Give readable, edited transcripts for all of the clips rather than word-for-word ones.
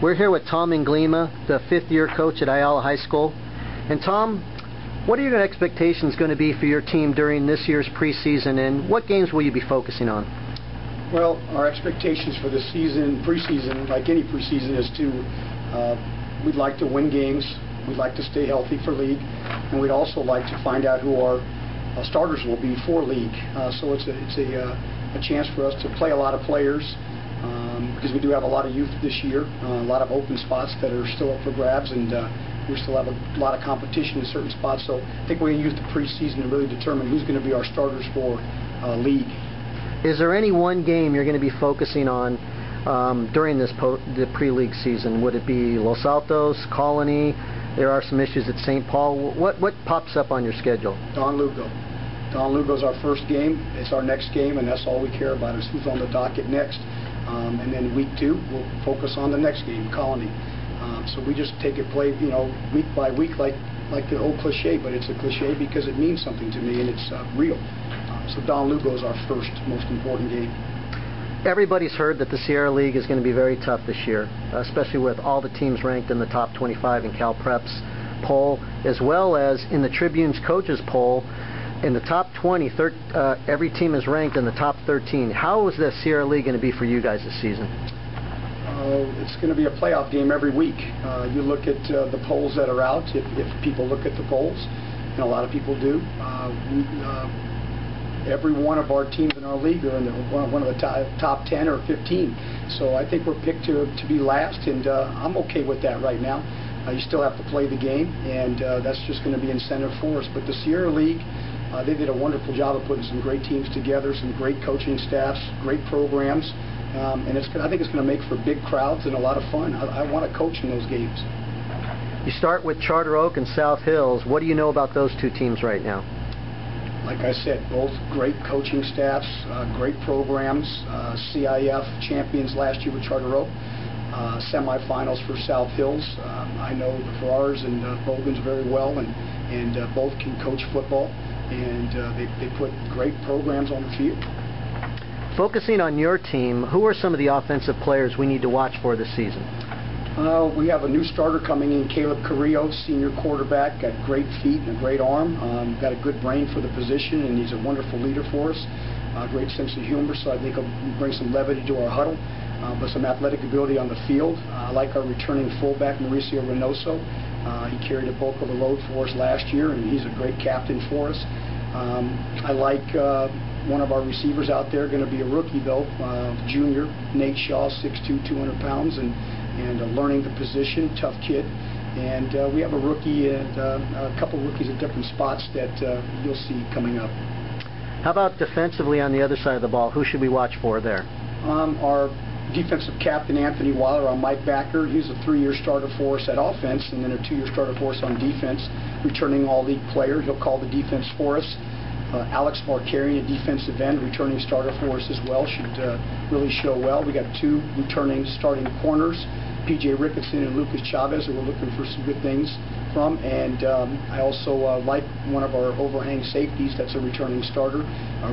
We're here with Tom Inglima, the fifth-year coach at Ayala High School. And Tom, what are your expectations going to be for your team during this year's preseason, and what games will you be focusing on? Well, our expectations for the preseason, like any preseason, is we'd like to win games, we'd like to stay healthy for league, and we'd also like to find out who our starters will be for league. So it's a chance for us to play a lot of players, because we do have a lot of youth this year, a lot of open spots that are still up for grabs, and we still have a lot of competition in certain spots. So I think we're going to use the preseason to really determine who's going to be our starters for league. Is there any one game you're going to be focusing on during the pre-league season? Would it be Los Altos, Colony? There are some issues at St. Paul. What pops up on your schedule? Don Lugo. Don Lugo's our first game. It's our next game, and that's all we care about is who's on the docket next. And then week 2, we'll focus on the next game, Colony. So we just take it week by week, like the old cliche, but it's a cliche because it means something to me and it's real. So Don Lugo is our first most important game. Everybody's heard that the Sierra League is going to be very tough this year, especially with all the teams ranked in the top 25 in Cal Prep's poll, as well as in the Tribune's coaches poll. In the top 20, every team is ranked in the top 13. How is the Sierra League going to be for you guys this season? It's going to be a playoff game every week. You look at the polls that are out, if people look at the polls, and a lot of people do, every one of our teams in our league are in one of the top 10 or 15. So I think we're picked to be last, and I'm okay with that right now. You still have to play the game, and that's just going to be incentive for us. But the Sierra League, they did a wonderful job of putting some great teams together, some great coaching staffs, great programs, and I think it's going to make for big crowds and a lot of fun. I want to coach in those games. You start with Charter Oak and South Hills. What do you know about those two teams right now? Like I said, both great coaching staffs, great programs, CIF champions last year with Charter Oak, semifinals for South Hills. I know the Farrars and Bogans very well, and both can coach football, and they put great programs on the field. Focusing on your team, who are some of the offensive players we need to watch for this season? We have a new starter coming in, Caleb Carrillo, senior quarterback, got great feet and a great arm, got a good brain for the position, and he's a wonderful leader for us. Great sense of humor, so I think he'll bring some levity to our huddle, but some athletic ability on the field. I like our returning fullback, Mauricio Reynoso. He carried a bulk of the load for us last year, and he's a great captain for us. I like one of our receivers out there, going to be a rookie though, junior, Nate Shaw, 6'2", 200 pounds, and learning the position, tough kid. And we have a rookie and a couple rookies at different spots that you'll see coming up. How about defensively on the other side of the ball? Who should we watch for there? Our defensive captain, Anthony Weiler, our Mike backer, he's a 3-year starter for us at offense and then a 2-year starter for us on defense, returning all-league player. He'll call the defense for us. Alex Markarian, a defensive end, returning starter for us as well, should really show well. We got 2 returning starting corners, P.J. Ricketson and Lucas Chavez, who we're looking for some good things from. And I also like one of our overhang safeties that's a returning starter,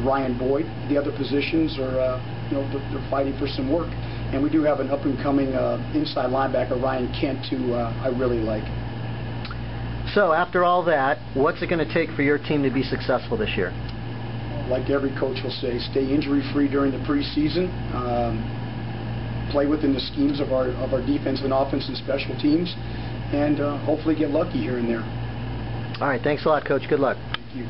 Ryan Boyd. The other positions are, they're fighting for some work. And we do have an up-and-coming inside linebacker, Ryan Kent, who I really like. So after all that, what's it going to take for your team to be successful this year? Like every coach will say, stay injury-free during the preseason, play within the schemes of our defense and offense and special teams, and hopefully get lucky here and there. All right, thanks a lot, Coach. Good luck. Thank you.